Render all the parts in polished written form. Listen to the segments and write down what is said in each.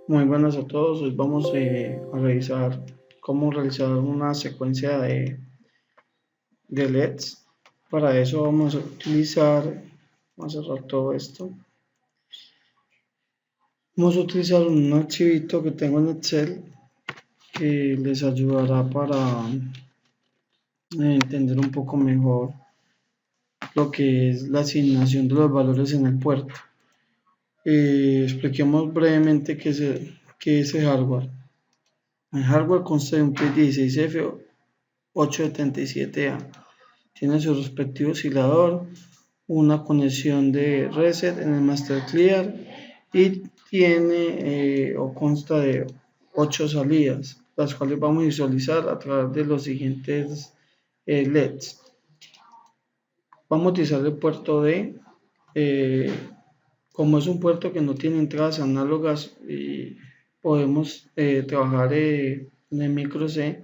Muy buenas a todos. Hoy vamos a revisar cómo realizar una secuencia de LEDs. Para eso vamos a cerrar todo esto. Vamos a utilizar un archivito que tengo en Excel que les ayudará para entender un poco mejor lo que es la asignación de los valores en el puerto. Expliquemos brevemente qué es el hardware. El hardware consta de un PIC 16F877A. Tiene su respectivo oscilador, una conexión de reset en el master clear y tiene o consta de 8 salidas, las cuales vamos a visualizar a través de los siguientes LEDs. Vamos a utilizar el puerto D, eh, como es un puerto que no tiene entradas análogas y podemos trabajar en el micro C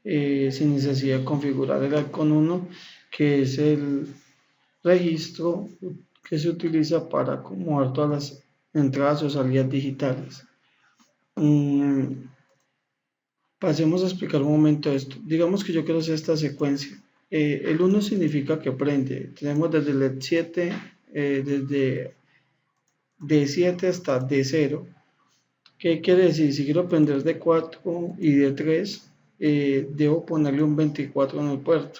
sin necesidad de configurar el Icon 1, que es el registro que se utiliza para acomodar todas las entradas o salidas digitales. Pasemos a explicar un momento esto. Digamos que yo quiero hacer esta secuencia. El 1 significa que prende. Tenemos desde el 7, desde D7 hasta D0. ¿Qué quiere decir? Si quiero prender D4 y D3, debo ponerle un 24 en el puerto.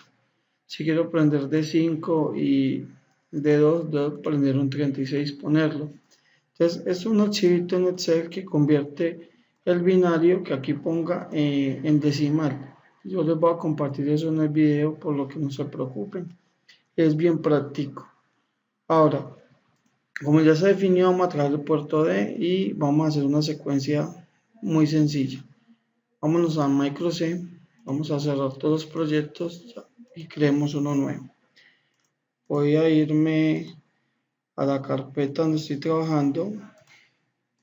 Si quiero prender D5 y D2, debo prender un 36, ponerlo. Entonces, es un archivito en Excel que convierte el binario que aquí ponga en decimal. Yo les voy a compartir eso en el video, por lo que no se preocupen. Es bien práctico. Ahora, como ya se definió, vamos a traer el puerto D y vamos a hacer una secuencia muy sencilla. Vámonos a Micro C, vamos a cerrar todos los proyectos y creemos uno nuevo. Voy a irme a la carpeta donde estoy trabajando.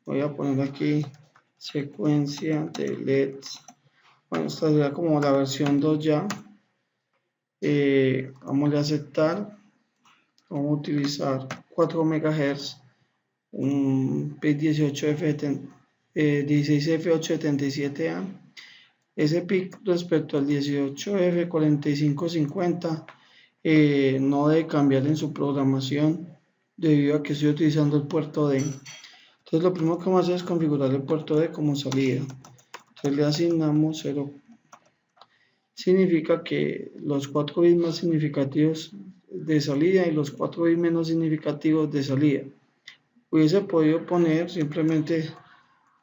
Voy a poner aquí secuencia de LEDs. Bueno, esta sería como la versión 2 ya. Vamos a aceptar. Vamos a utilizar 4 MHz, un PIC 16F877A. Ese PIC respecto al 18F4550 no debe cambiar en su programación debido a que estoy utilizando el puerto D. Entonces lo primero que vamos a hacer es configurar el puerto D como salida. Entonces le asignamos 0. Significa que los 4 bits más significativos de salida y los 4 bits menos significativos de salida. Hubiese podido poner simplemente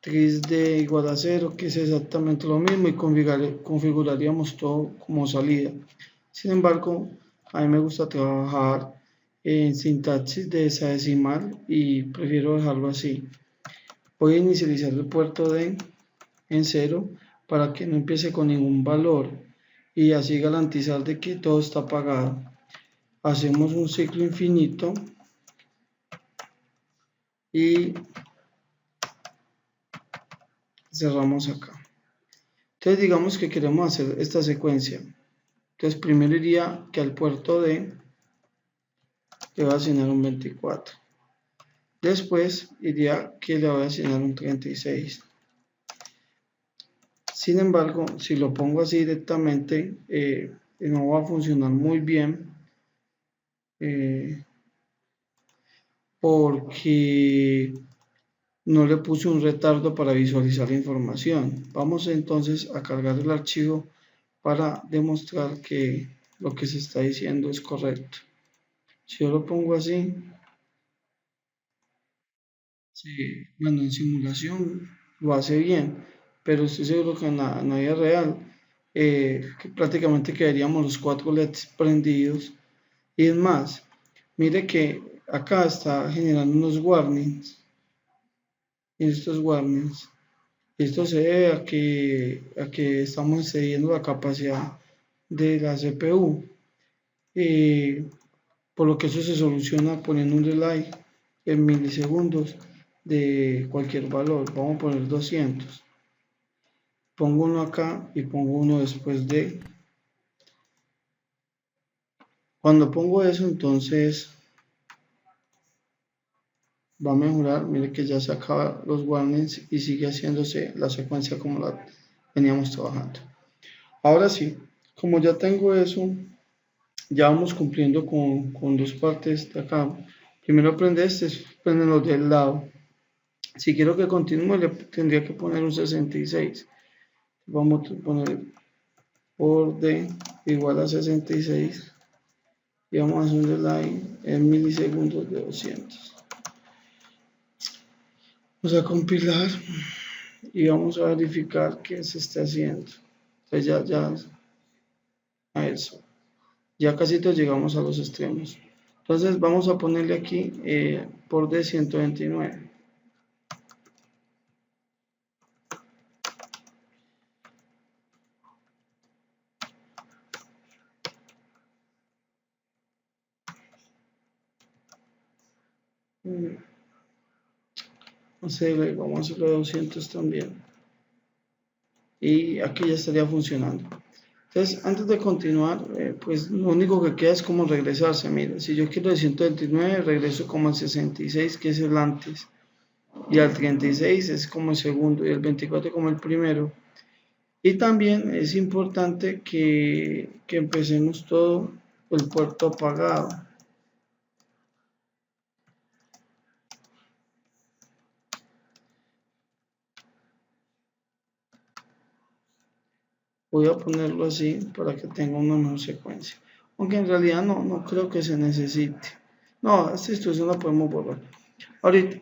3D igual a 0, que es exactamente lo mismo, y configuraríamos todo como salida. Sin embargo, a mí me gusta trabajar en sintaxis de hexadecimal y prefiero dejarlo así. Voy a inicializar el puerto D en 0 para que no empiece con ningún valor y así garantizar de que todo está apagado. Hacemos un ciclo infinito y cerramos acá. Entonces digamos que queremos hacer esta secuencia. Entonces primero iría que al puerto D le voy a asignar un 24. Después iría que le voy a asignar un 36. Sin embargo, si lo pongo así directamente, no va a funcionar muy bien porque no le puse un retardo para visualizar la información. Vamos entonces a cargar el archivo para demostrar que lo que se está diciendo es correcto. Si yo lo pongo así, bueno, en simulación lo hace bien, pero estoy seguro que en la vida real que prácticamente quedaríamos los 4 LEDs prendidos. Y es más, mire que acá está generando unos warnings. Y estos warnings, esto se debe a que estamos excediendo la capacidad de la CPU. Por lo que eso se soluciona poniendo un delay en milisegundos de cualquier valor. Vamos a poner 200. Pongo uno acá y pongo uno después de. Cuando pongo eso, entonces va a mejorar. Mire que ya se acaba los warnings y sigue haciéndose la secuencia como la veníamos trabajando. Ahora sí, como ya tengo eso, ya vamos cumpliendo con dos partes de acá. Primero prende este, prende los del lado. Si quiero que continúe, le tendría que poner un 66. Vamos a poner por D igual a 66 y vamos a hacer un delay en milisegundos de 200. Vamos a compilar y vamos a verificar que se está haciendo. Entonces ya a eso. Ya casi llegamos a los extremos. Entonces vamos a ponerle aquí por D 129. No sé, vamos a hacerlo de 200 también. Y aquí ya estaría funcionando. Entonces, antes de continuar, pues lo único que queda es como regresarse. Mira, si yo quiero de 129, regreso como al 66, que es el antes. Y al 36 es como el segundo. Y el 24 como el primero. Y también es importante que empecemos todo el puerto apagado. Voy a ponerlo así para que tenga una mejor secuencia. Aunque en realidad no creo que se necesite. No, esta instrucción la podemos borrar. Ahorita,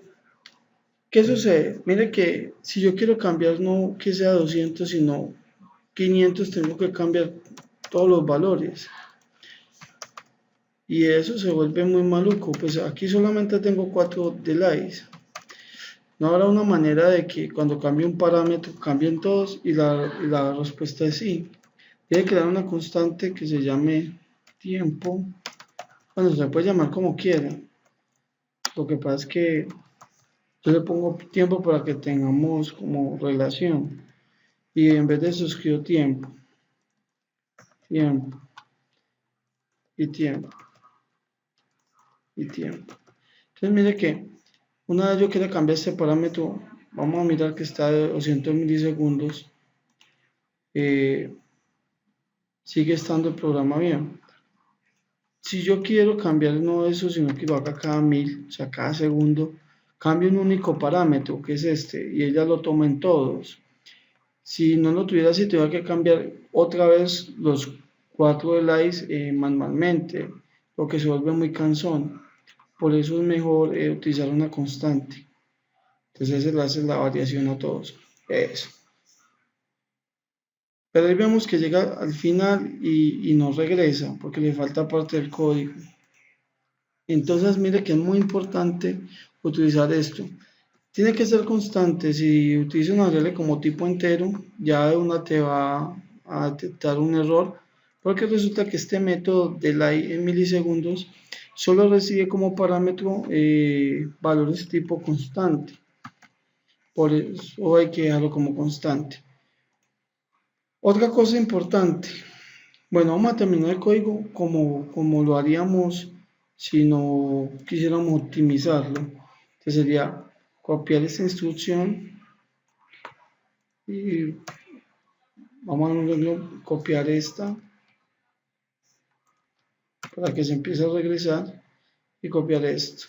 ¿qué sucede? Mire que si yo quiero cambiar no que sea 200, sino 500, tengo que cambiar todos los valores. Y eso se vuelve muy maluco. Pues aquí solamente tengo 4 delays. No habrá una manera de que cuando cambie un parámetro cambien todos y la respuesta es sí. Debe crear una constante que se llame tiempo. Bueno, se puede llamar como quiera. Lo que pasa es que yo le pongo tiempo para que tengamos como relación. Y en vez de eso escribo tiempo. Tiempo. Y tiempo. Y tiempo. Entonces mire que una vez yo quiera cambiar este parámetro, vamos a mirar que está de 200 milisegundos. Sigue estando el programa bien. Si yo quiero cambiar no eso, sino que lo haga cada 1000, o sea, cada segundo, cambio un único parámetro, que es este, y ella lo toma en todos. Si no lo tuviera así, tuviera que cambiar otra vez los 4 delays manualmente, lo que se vuelve muy cansón. Por eso es mejor utilizar una constante. Entonces se le hace la variación a todos. Eso. Pero ahí vemos que llega al final y no regresa porque le falta parte del código. Entonces mire que es muy importante utilizar esto. Tiene que ser constante. Si utiliza una variable como tipo entero, ya de una te va a detectar un error porque resulta que este método delay en milisegundos solo recibe como parámetro valores tipo constante. Por eso hay que dejarlo como constante. Otra cosa importante. Bueno, vamos a terminar el código como lo haríamos si no quisiéramos optimizarlo. Entonces sería copiar esta instrucción y vamos a copiar esta para que se empiece a regresar y copiar esto.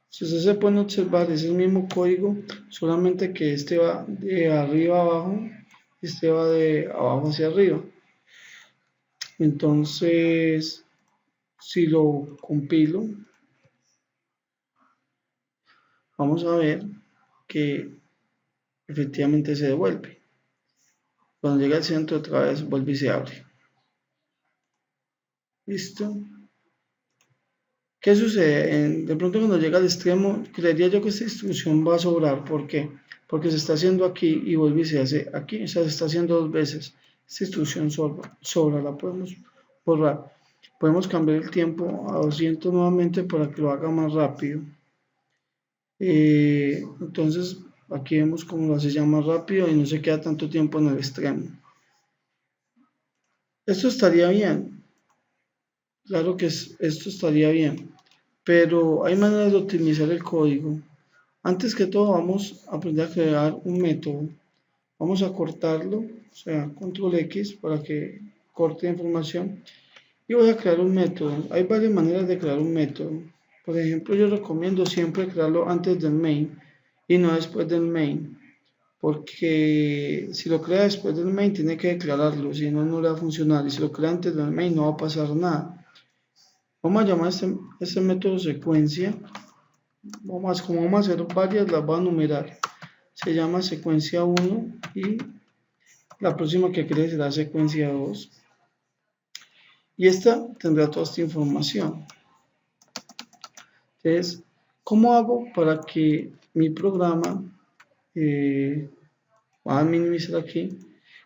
Si ustedes se pueden observar, es el mismo código, solamente que este va de arriba a abajo y este va de abajo hacia arriba. Entonces, si lo compilo, vamos a ver que efectivamente se devuelve. Cuando llega al centro otra vez vuelve y se abre. ¿Listo? ¿Qué sucede? De pronto cuando llega al extremo, creería yo que esta instrucción va a sobrar. ¿Por qué? Porque se está haciendo aquí y vuelve y se hace aquí. O sea, se está haciendo dos veces. Esta instrucción sobra, la podemos borrar. Podemos cambiar el tiempo a 200 nuevamente para que lo haga más rápido. Entonces, aquí vemos cómo lo hace ya más rápido y no se queda tanto tiempo en el extremo. Esto estaría bien. Claro que esto estaría bien. Pero hay maneras de optimizar el código. Antes que todo vamos a aprender a crear un método. Vamos a cortarlo, o sea, control X para que corte la información. Y voy a crear un método. Hay varias maneras de crear un método. Por ejemplo, yo recomiendo siempre crearlo antes del main y no después del main. Porque si lo crea después del main tiene que declararlo, si no, no le va a funcionar. Y si lo crea antes del main no va a pasar nada. Vamos a llamar este método secuencia. Como vamos a hacer varias, las voy a numerar. Se llama secuencia 1 y la próxima que cree será secuencia 2. Y esta tendrá toda esta información. Entonces, ¿cómo hago para que mi programa, voy a minimizar aquí,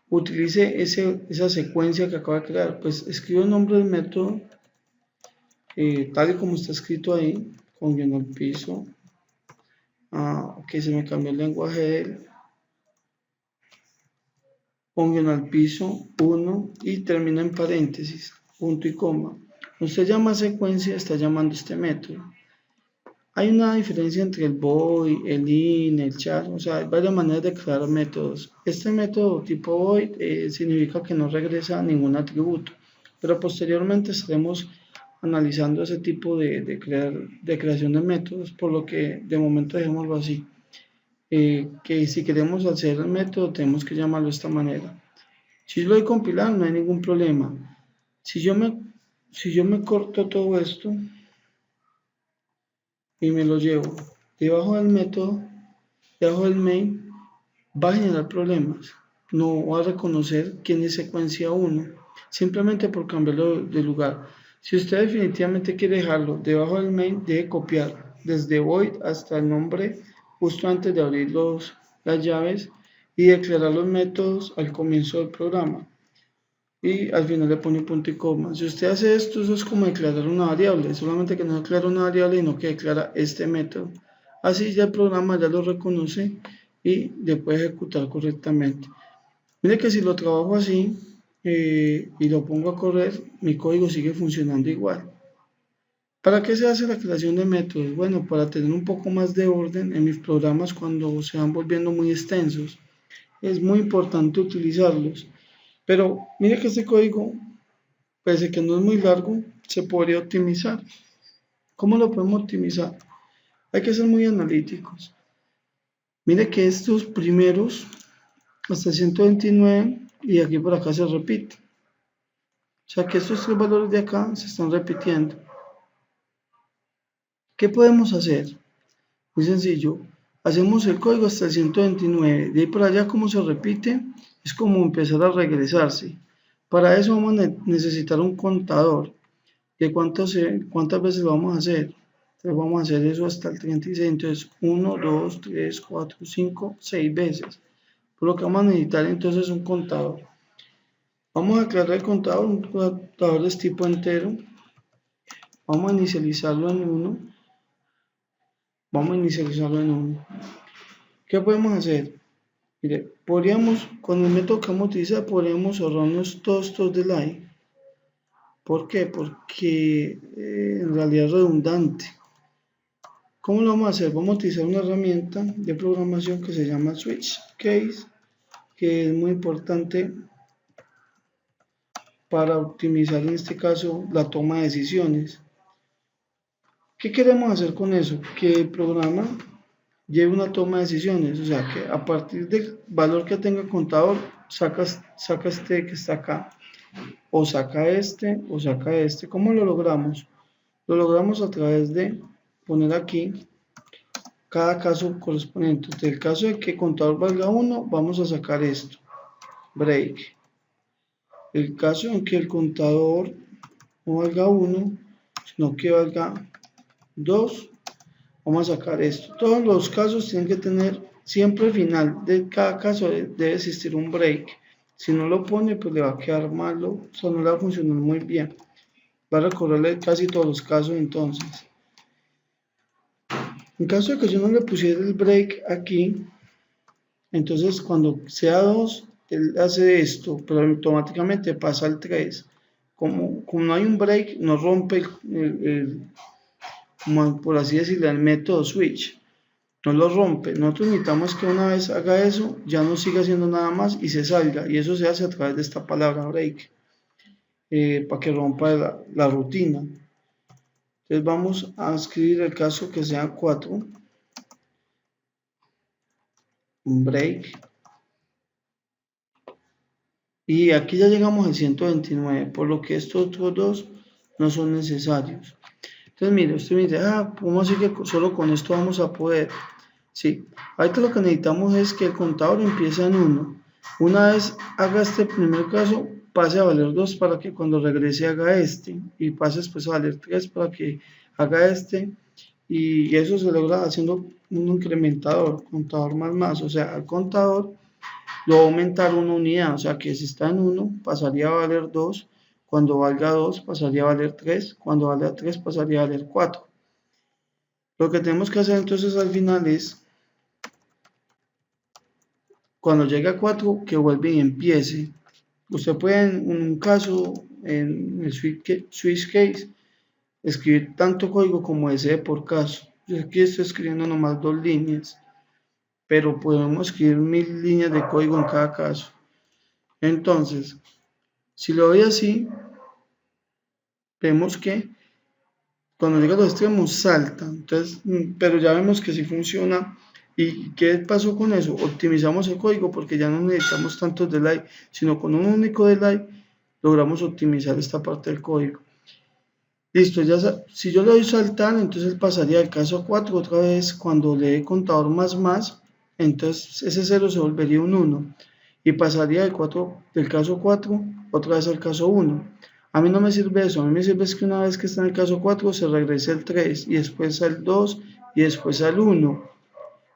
utilice esa secuencia que acabo de crear? Pues escribo el nombre del método, tal y como está escrito ahí, con guión al piso. Ok, se me cambió el lenguaje de él. Con guión al piso, 1 y termina en paréntesis, punto y coma. Usted llama secuencia, está llamando este método. Hay una diferencia entre el void, el in, el char, o sea, hay varias maneras de crear métodos. Este método tipo void significa que no regresa ningún atributo, pero posteriormente estaremos analizando ese tipo de creación de métodos, por lo que de momento dejémoslo así. Que si queremos hacer el método tenemos que llamarlo de esta manera. Si yo lo doy compilar no hay ningún problema. Si yo me corto todo esto y me lo llevo debajo del método, debajo del main, va a generar problemas. No va a reconocer quién es secuencia 1, simplemente por cambiarlo de lugar. Si usted definitivamente quiere dejarlo debajo del main, debe copiar desde void hasta el nombre justo antes de abrir las llaves y declarar los métodos al comienzo del programa. Y al final le pone punto y coma. Si usted hace esto, eso es como declarar una variable, solamente que no declara una variable, sino que declara este método. Así ya el programa ya lo reconoce y le puede ejecutar correctamente. Mire que si lo trabajo así y lo pongo a correr, mi código sigue funcionando igual. ¿Para qué se hace la creación de métodos? Bueno, para tener un poco más de orden en mis programas cuando se van volviendo muy extensos. Es muy importante utilizarlos. Pero mire que este código, pese a que no es muy largo, se podría optimizar. ¿Cómo lo podemos optimizar? Hay que ser muy analíticos. Mire que estos primeros, hasta 129, y aquí por acá se repite. O sea que estos tres valores de acá se están repitiendo. ¿Qué podemos hacer? Muy sencillo. Hacemos el código hasta el 129. De ahí por allá, como se repite, es como empezar a regresarse. Para eso vamos a necesitar un contador de cuántas veces lo vamos a hacer. Entonces vamos a hacer eso hasta el 36. Entonces 1, 2, 3, 4, 5, 6 veces. Por lo que vamos a necesitar entonces un contador. Vamos a crear el contador, un contador de tipo entero. Vamos a inicializarlo en 1. Vamos a inicializarlo en 1. ¿Qué podemos hacer? Mire, con el método que vamos a utilizar, podríamos ahorrarnos todos estos delay. ¿Por qué? Porque en realidad es redundante. ¿Cómo lo vamos a hacer? Vamos a utilizar una herramienta de programación que se llama Switch Case, que es muy importante para optimizar en este caso la toma de decisiones. ¿Qué queremos hacer con eso? Que el programa lleve una toma de decisiones, o sea que a partir del valor que tenga el contador, saca este que está acá, o saca este, o saca este. ¿Cómo lo logramos? Lo logramos a través de poner aquí cada caso correspondiente. En el caso de que el contador valga 1, vamos a sacar esto, break. El caso en que el contador no valga 1, sino que valga 2, vamos a sacar esto. Todos los casos tienen que tener, siempre al final de cada caso debe existir un break. Si no lo pone, pues le va a quedar malo, o sea, no le va a funcionar muy bien. Va a recorrerle casi todos los casos entonces. En caso de que yo no le pusiera el break aquí, entonces cuando sea 2, él hace esto, pero automáticamente pasa al 3. Como no hay un break, no rompe como por así decirlo, el método switch. no lo rompe. Nosotros necesitamos que una vez haga eso, ya no siga haciendo nada más y se salga. Y eso se hace a través de esta palabra break, para que rompa la rutina. Entonces vamos a escribir el caso que sea 4, break. Y aquí ya llegamos al 129, por lo que estos otros dos no son necesarios. Entonces, mire, usted me dice, ¿cómo así que solo con esto vamos a poder? Sí, ahorita lo que necesitamos es que el contador empiece en 1. Una vez haga este primer caso, pase a valer 2 para que cuando regrese haga este. Y pase después a valer 3 para que haga este. Y eso se logra haciendo un incrementador, contador más. O sea, al contador lo va a aumentar una unidad. O sea, que si está en 1, pasaría a valer 2. Cuando valga 2, pasaría a valer 3. Cuando valga 3, pasaría a valer 4. Lo que tenemos que hacer entonces al final es, cuando llegue a 4, que vuelva y empiece. Usted puede en un caso, en el switch case, escribir tanto código como desee por caso. Yo aquí estoy escribiendo nomás 2 líneas, pero podemos escribir 1000 líneas de código en cada caso. Entonces, si lo doy así, vemos que cuando llega a los extremos salta. Entonces, pero ya vemos que sí funciona. ¿Y qué pasó con eso? Optimizamos el código porque ya no necesitamos tantos delay, sino con un único delay logramos optimizar esta parte del código. Listo, ya si yo le doy saltar, entonces él pasaría al caso 4 otra vez. Cuando le dé contador más, entonces ese 0 se volvería un 1 y pasaría del caso 4 otra vez al caso 1. A mí no me sirve eso, a mí me sirve es que una vez que está en el caso 4 se regrese al 3 y después al 2 y después al 1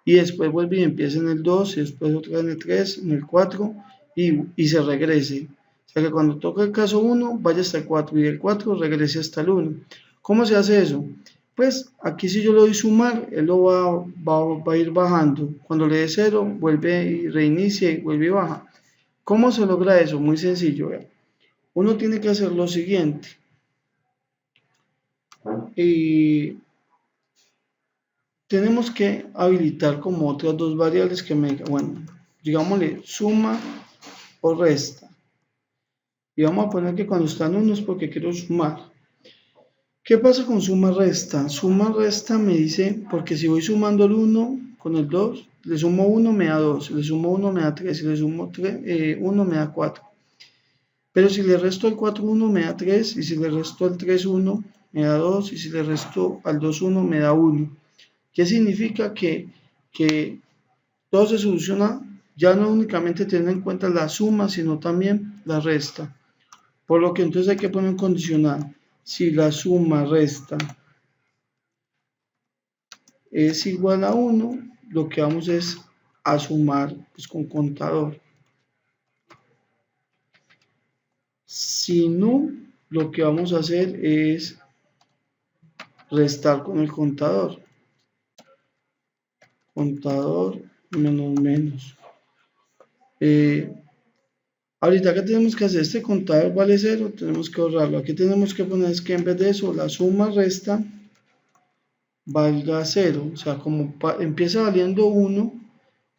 y después vuelve y empieza en el 2 y después otra vez en el 3, en el 4 y se regrese. O sea que cuando toca el caso 1 vaya hasta el 4 y del 4 regrese hasta el 1. ¿Cómo se hace eso? Pues aquí si yo le doy sumar, él lo va a ir bajando. Cuando le dé 0, vuelve y reinicia y vuelve y baja. ¿Cómo se logra eso? Muy sencillo. ¿Vean? Uno tiene que hacer lo siguiente. Y tenemos que habilitar como otras dos variables que me digan, bueno, digámosle suma o resta. Y vamos a poner que cuando están unos porque quiero sumar. ¿Qué pasa con suma resta? Suma resta me dice, porque si voy sumando el 1 con el 2, le sumo 1 me da 2, le sumo 1 me da 3, si le sumo 1 me da 4. Pero si le resto al 4, 1 me da 3, y si le resto al 3, 1 me da 2, y si le resto al 2, 1 me da 1. ¿Qué significa? Que todo se soluciona ya no únicamente teniendo en cuenta la suma, sino también la resta. Por lo que entonces hay que poner un condicional. Si la suma resta es igual a 1, lo que vamos es a sumar pues, con contador. Si no, lo que vamos a hacer es restar con el contador. Contador menos. Ahorita que tenemos que hacer este contador vale 0, tenemos que ahorrarlo. Aquí tenemos que poner es que en vez de eso la suma resta valga 0. O sea, como empieza valiendo 1,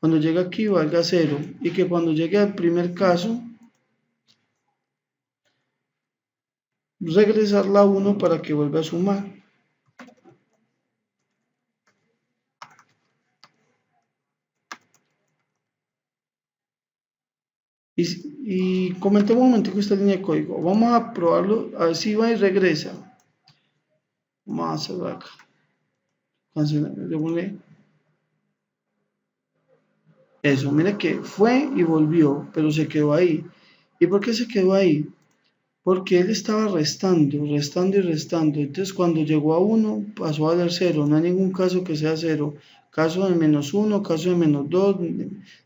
cuando llega aquí valga 0. Y que cuando llegue al primer caso, regresarla a 1 para que vuelva a sumar. Y comentemos un momentico esta línea de código. Vamos a probarlo, a ver si va y regresa. Vamos a hacerlo acá. Cancelar, eso, mire que fue y volvió, pero se quedó ahí. ¿Y por qué se quedó ahí? Porque él estaba restando y restando. Entonces cuando llegó a 1 pasó a valer 0. No hay ningún caso que sea 0. Caso de menos 1, caso de menos 2,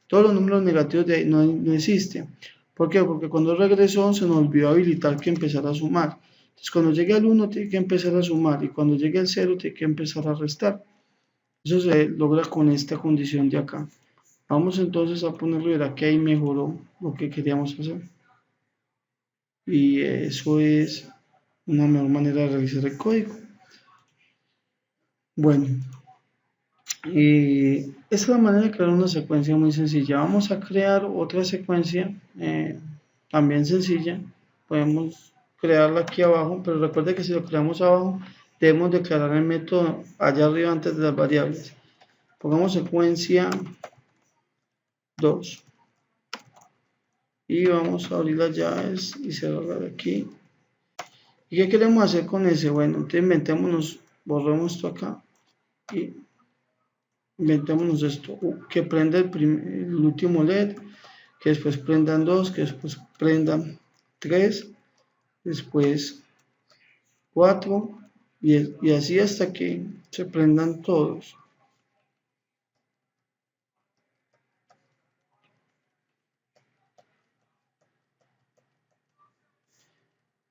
todos los números negativos de ahí no existen. ¿Por qué? Porque cuando regresó se nos olvidó habilitar que empezara a sumar. Entonces cuando llegue al 1 tiene que empezar a sumar y cuando llegue al 0 tiene que empezar a restar. Eso se logra con esta condición de acá. Vamos entonces a ponerlo, verá que ahí mejoró lo que queríamos hacer. Y eso es una mejor manera de realizar el código. Bueno, Y esa es la manera de crear una secuencia muy sencilla. Vamos a crear otra secuencia también sencilla. Podemos crearla aquí abajo, pero recuerde que si lo creamos abajo, debemos declarar el método allá arriba antes de las variables. Pongamos secuencia 2 y vamos a abrir las llaves y cerrarla de aquí. ¿Y qué queremos hacer con ese? Bueno, entonces inventémonos, borremos esto acá y inventémonos esto, que prenda el último LED, que después prendan 2, que después prendan 3, después 4 y así hasta que se prendan todos.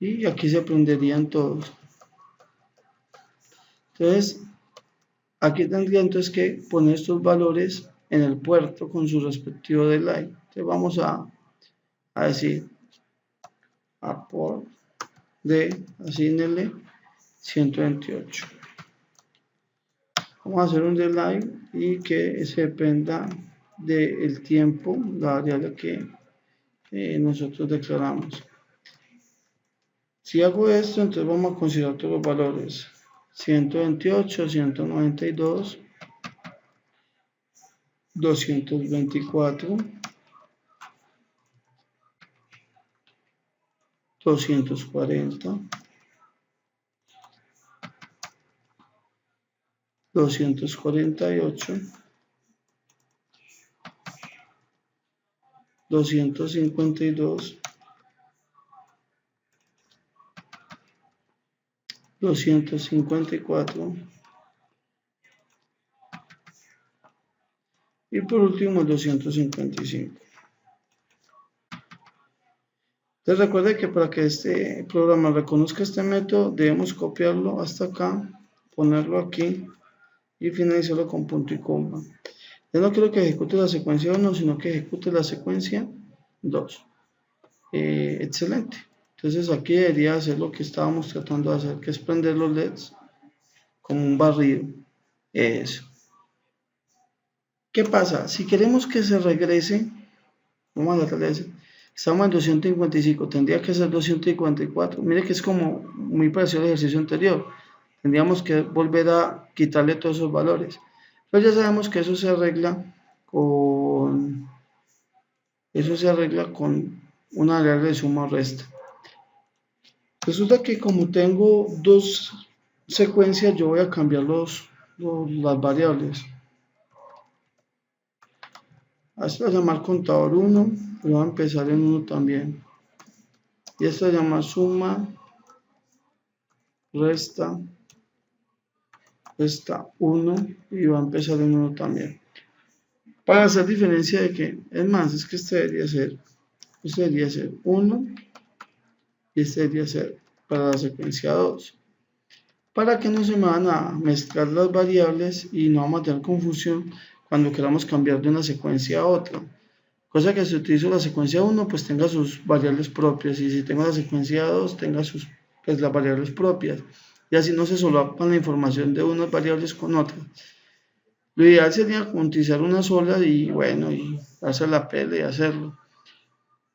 Y aquí se prenderían todos. Entonces, aquí tendría entonces que poner estos valores en el puerto con su respectivo delay. Entonces vamos a decir a por de asignele 128. Vamos a hacer un delay y que se dependa del tiempo, la variable que nosotros declaramos. Si hago esto, entonces vamos a considerar todos los valores. 128, 192, 224, 240, 248, 252, 254 y por último el 255. Entonces recuerde que para que este programa reconozca este método debemos copiarlo hasta acá, ponerlo aquí y finalizarlo con punto y coma. Yo no quiero que ejecute la secuencia 1, sino que ejecute la secuencia 2. Excelente. Entonces aquí debería hacer lo que estábamos tratando de hacer, que es prender los LEDs como un barrido. Eso. ¿Qué pasa? Si queremos que se regrese, vamos a darle ese. Estamos en 255, tendría que ser 254. Mire que es como muy parecido al ejercicio anterior. Tendríamos que volver a quitarle todos esos valores. Pero ya sabemos que eso se arregla con una variable de suma o resta. Resulta que como tengo dos secuencias, yo voy a cambiar las variables. A esto voy a llamar contador 1 y voy a empezar en 1 también. Y esto se llama suma, resta 1 y va a empezar en 1 también. Para hacer diferencia de que, es más, es que este debería ser 1 y este debería ser para la secuencia 2. Para que no se me van a mezclar las variables y no vamos a tener confusión cuando queramos cambiar de una secuencia a otra. Cosa que si utilizo la secuencia 1, pues tenga sus variables propias, y si tengo la secuencia 2, tenga las variables propias. Y así no se solapan la información de unas variables con otras. Lo ideal sería utilizar una sola y bueno, y hacer la pele y hacerlo.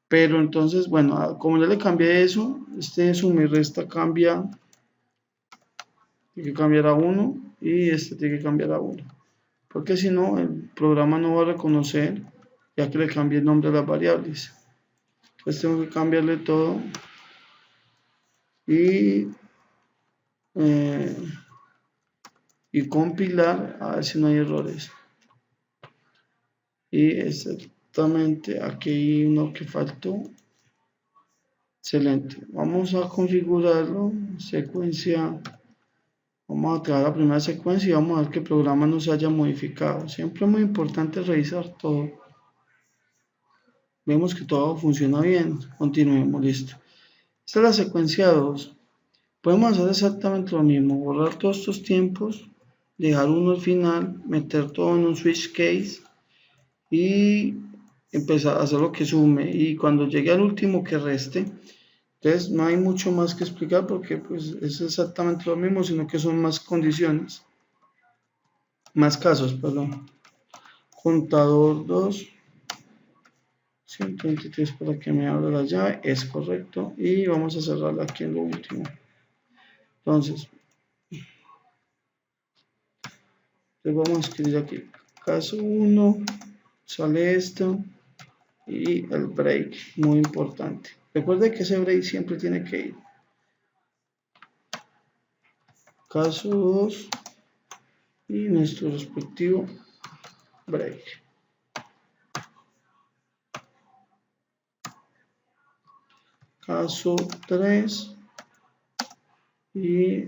Pero entonces, bueno, como ya le cambié eso, este suma y resta cambia, tiene que cambiar a 1 y este tiene que cambiar a 1. Porque si no, el programa no va a reconocer ya que le cambié el nombre de las variables. Entonces tengo que cambiarle todo y compilar a ver si no hay errores. Y exactamente aquí hay uno que faltó. Excelente. Vamos a configurarlo. Secuencia. Vamos a crear la primera secuencia y vamos a ver que el programa no se haya modificado. Siempre es muy importante revisar todo. Vemos que todo funciona bien. Continuemos, listo. Esta es la secuencia 2. Podemos hacer exactamente lo mismo. Borrar todos estos tiempos. Dejar uno al final. Meter todo en un switch case. Y empezar a hacer lo que sume. Y cuando llegue al último que reste. Entonces no hay mucho más que explicar porque pues es exactamente lo mismo, sino que son más condiciones. más casos, perdón. Contador 2, 123 para que me abra la llave, es correcto. Y vamos a cerrarla aquí en lo último. Entonces, vamos a escribir aquí, caso 1, sale esto y el break, muy importante. Recuerde que ese break siempre tiene que ir. Caso 2 y nuestro respectivo break. Caso 3 y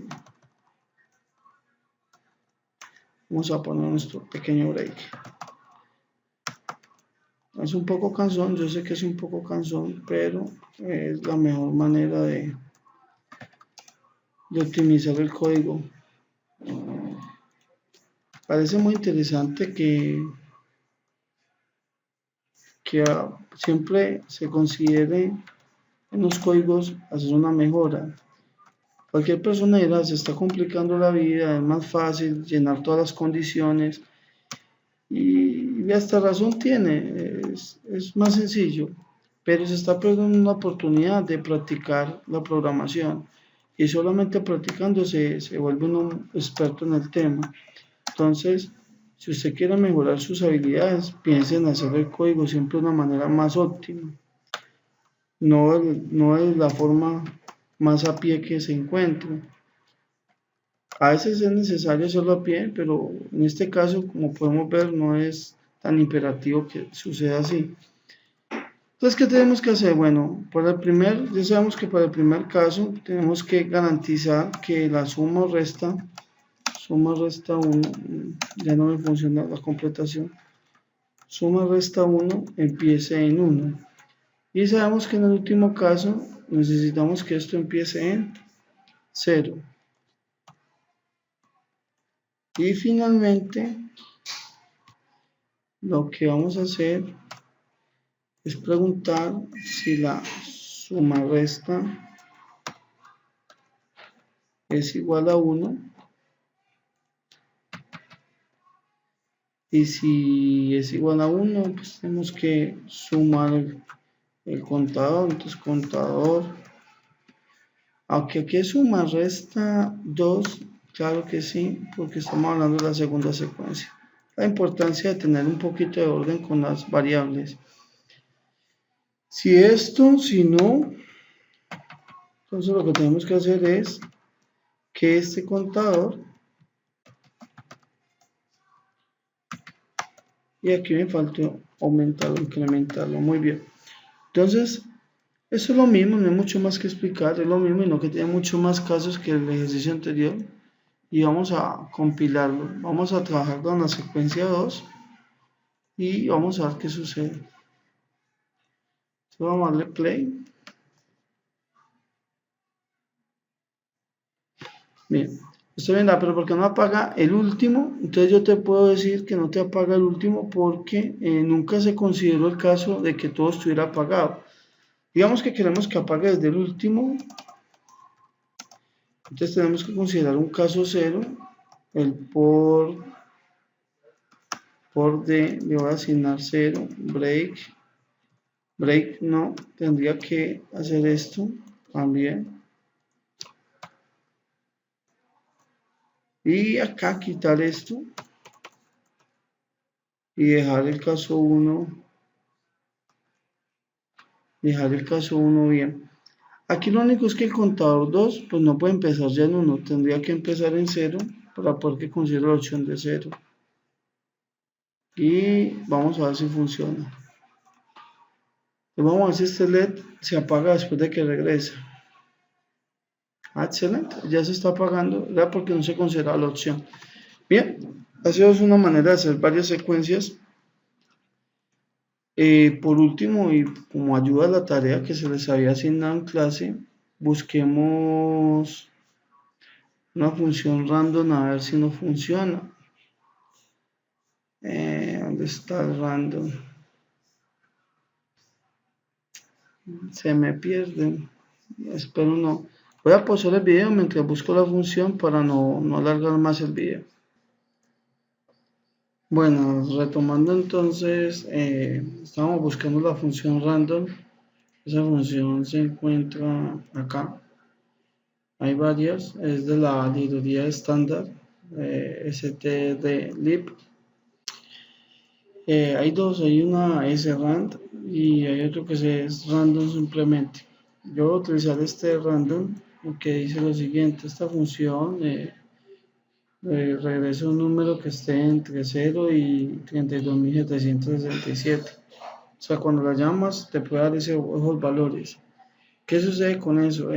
vamos a poner nuestro pequeño break. Es un poco cansón, yo sé que es un poco cansón, pero es la mejor manera de optimizar el código. Parece muy interesante que siempre se considere en los códigos hacer una mejora. Cualquier persona dirá, se está complicando la vida, es más fácil llenar todas las condiciones y hasta razón tiene, es más sencillo, pero se está perdiendo una oportunidad de practicar la programación y solamente practicando se vuelve un experto en el tema. Entonces, si usted quiere mejorar sus habilidades, piense en hacer el código siempre de una manera más óptima, no es la forma más a pie que se encuentre. A veces es necesario hacerlo a pie, pero en este caso, como podemos ver, no es tan imperativo que suceda así. Entonces, ¿qué tenemos que hacer? Bueno, ya sabemos que para el primer caso tenemos que garantizar que la suma o resta 1, ya no me funciona la completación, suma resta 1 empiece en 1. Y sabemos que en el último caso necesitamos que esto empiece en 0. Y finalmente, lo que vamos a hacer es preguntar si la suma resta es igual a 1. Y si es igual a 1, pues tenemos que sumar el contador. Entonces, contador, aunque aquí es suma resta 2, claro que sí, porque estamos hablando de la segunda secuencia. La importancia de tener un poquito de orden con las variables. Si no, entonces lo que tenemos que hacer es que este contador, y aquí me faltó aumentarlo, incrementarlo, muy bien. Entonces, eso es lo mismo, no hay mucho más que explicar, es lo mismo y no que tiene mucho más casos que el ejercicio anterior. Y vamos a compilarlo, vamos a trabajar con la secuencia 2 y vamos a ver qué sucede. Entonces vamos a darle play. Bien, estoy viendo, pero ¿por qué no apaga el último? Entonces yo te puedo decir que no te apaga el último porque nunca se consideró el caso de que todo estuviera apagado. Digamos que queremos que apague desde el último. Entonces tenemos que considerar un caso 0, el por D, le voy a asignar 0, break no, tendría que hacer esto también. Y acá quitar esto y dejar el caso 1 bien. Aquí lo único es que el contador 2 pues no puede empezar ya en 1, tendría que empezar en 0 para poder que considere la opción de 0. Y vamos a ver si funciona. Vamos a ver si este LED se apaga después de que regrese. Excelente, ya se está apagando, era porque no se consideraba la opción. Bien, así es una manera de hacer varias secuencias. Por último, y como ayuda a la tarea que se les había asignado en clase, busquemos una función random a ver si no funciona. ¿Dónde está el random? Se me pierde. Espero no. Voy a pausar el video mientras busco la función para no alargar más el video. Bueno, retomando entonces, estábamos buscando la función random. Esa función se encuentra acá. Hay varias, es de la librería estándar stdlib. Hay dos, hay una srand y hay otro que es random simplemente. Yo voy a utilizar este random que dice lo siguiente: esta función regresa un número que esté entre 0 y 32.767. O sea, cuando la llamas te puede dar esos valores. ¿Qué sucede con eso?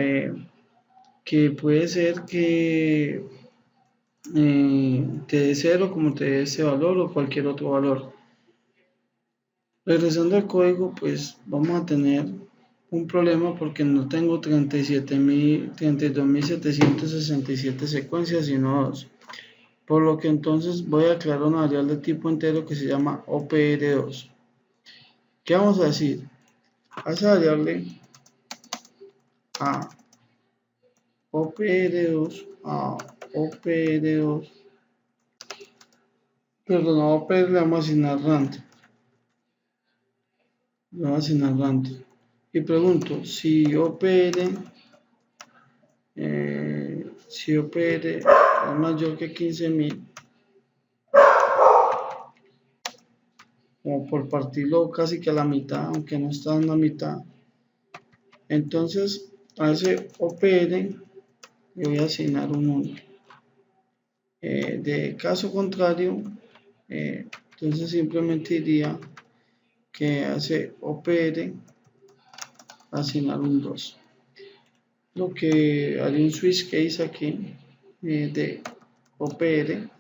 Que puede ser que te dé 0 como te dé ese valor o cualquier otro valor. Regresando al código, pues vamos a tener un problema porque no tengo 32.767 secuencias, sino 2. Por lo que entonces voy a crear una variable de tipo entero que se llama opr2. ¿Qué vamos a decir? A esa variable a opr2, perdón, a opr le vamos a asignar rand. Le vamos a asignar rand. Y pregunto, si opr es mayor que 15.000, como por partirlo casi que a la mitad, aunque no está en la mitad, entonces a ese opr le voy a asignar un 1. De caso contrario, entonces simplemente diría que hace opr asignar un 2. Lo que haría un switch case aquí de opr.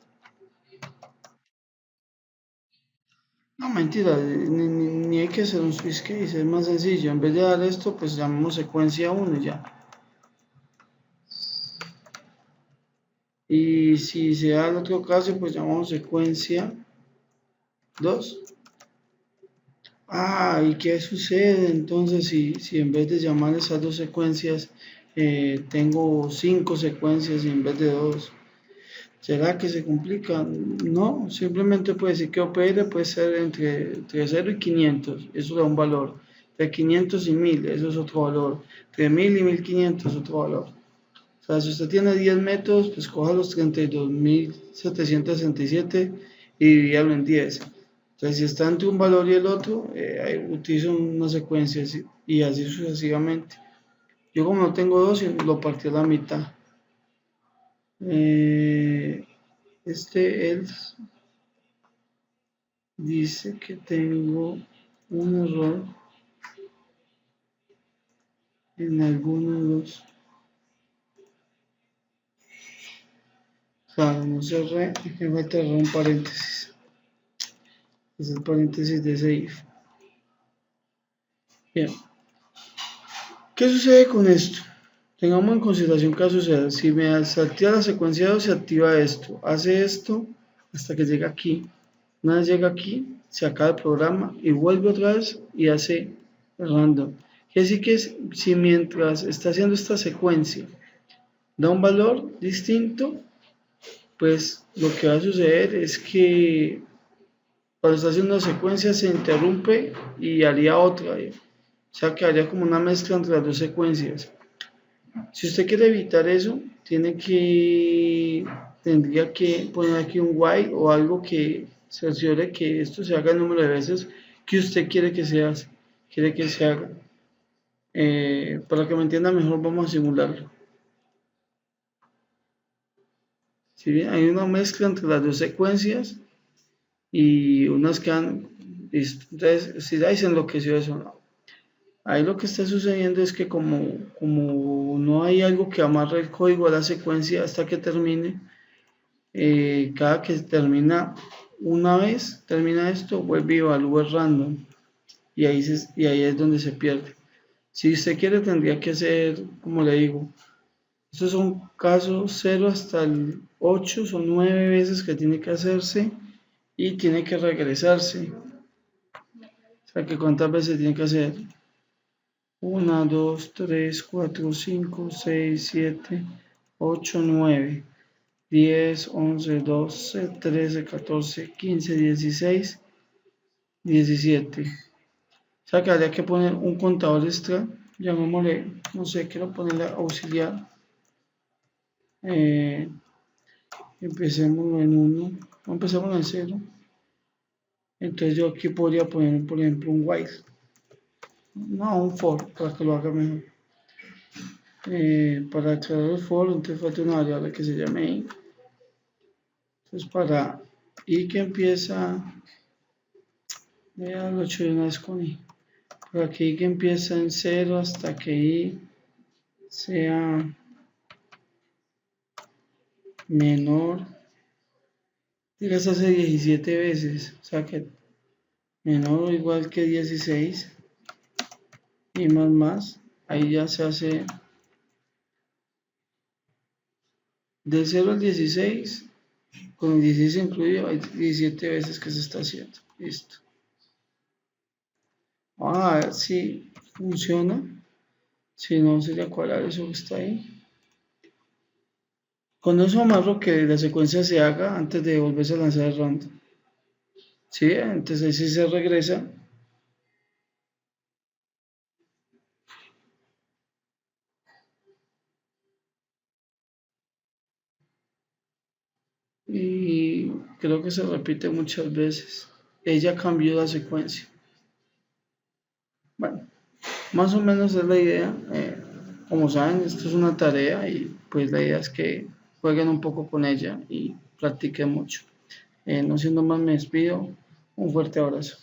No, mentira, ni hay que hacer un switch case, es más sencillo. En vez de dar esto, pues llamamos secuencia 1 y ya. Y si se da el otro caso, pues llamamos secuencia 2. Ah, ¿y qué sucede entonces si en vez de llamar esas dos secuencias, tengo 5 secuencias y en vez de 2? ¿Será que se complica? No, simplemente puede decir que OPR puede ser entre 0 y 500, eso da un valor. De 500 y 1000, eso es otro valor. De 1000 y 1500, otro valor. O sea, si usted tiene 10 métodos, pues coja los 32.767 y divídalo en 10. Entonces, si está entre un valor y el otro, utilizo una secuencia y así sucesivamente. Yo como no tengo dos, lo partí a la mitad. Este else dice que tengo un error en alguno de los. Claro, no cerré, me falta un paréntesis. Es el paréntesis de ese if. Bien. ¿Qué sucede con esto? Tengamos en consideración qué sucede. Si se activa la secuencia 2, se activa esto. Hace esto hasta que llega aquí. Una vez llega aquí, se acaba el programa y vuelve otra vez y hace random. Quiere decir que si mientras está haciendo esta secuencia da un valor distinto, pues lo que va a suceder es que cuando está haciendo una secuencia se interrumpe y haría otra. O sea que haría como una mezcla entre las dos secuencias. Si usted quiere evitar eso, tendría que poner aquí un while o algo que cerciore que esto se haga el número de veces que usted quiere que se haga. Para que me entienda mejor, vamos a simularlo. Si bien hay una mezcla entre las dos secuencias y unas quedan. Entonces, si ya se enloqueció eso, no. Ahí lo que está sucediendo es que como no hay algo que amarre el código a la secuencia hasta que termine, cada que termina una vez, termina esto, vuelve y evalúa random y ahí es donde se pierde. Si usted quiere tendría que hacer, como le digo, estos son casos 0 hasta el 8, son 9 veces que tiene que hacerse y tiene que regresarse. O sea que cuántas veces tiene que hacer. 1, 2, 3, 4, 5, 6, 7, 8, 9. 10, 11, 12, 13, 14, 15, 16, 17. O sea que habría que poner un contador extra, llamémosle, no sé, quiero ponerle auxiliar. Empecemos en 1, empecemos en 0. Entonces yo aquí podría poner, por ejemplo, un while. No, un for, para que lo haga mejor. Para aclarar el for, entonces falta una variable que se llame i. Entonces para i que empieza, lo he hecho de una vez con i. Para que i que empieza en 0 hasta que i sea menor, digas hace 17 veces, o sea que menor o igual que 16 y más, ahí ya se hace de 0 al 16, con el 16 incluido, hay 17 veces que se está haciendo. Listo. Vamos a ver si funciona. Si no, sería cuadrar eso que está ahí. Con eso amarro que la secuencia se haga antes de volverse a lanzar el random. ¿Sí? Entonces ahí sí se regresa. Y creo que se repite muchas veces. Ella cambió la secuencia. Bueno, más o menos es la idea. Como saben, esto es una tarea y pues la idea es que jueguen un poco con ella y practiquen mucho. No siendo más, me despido. Un fuerte abrazo.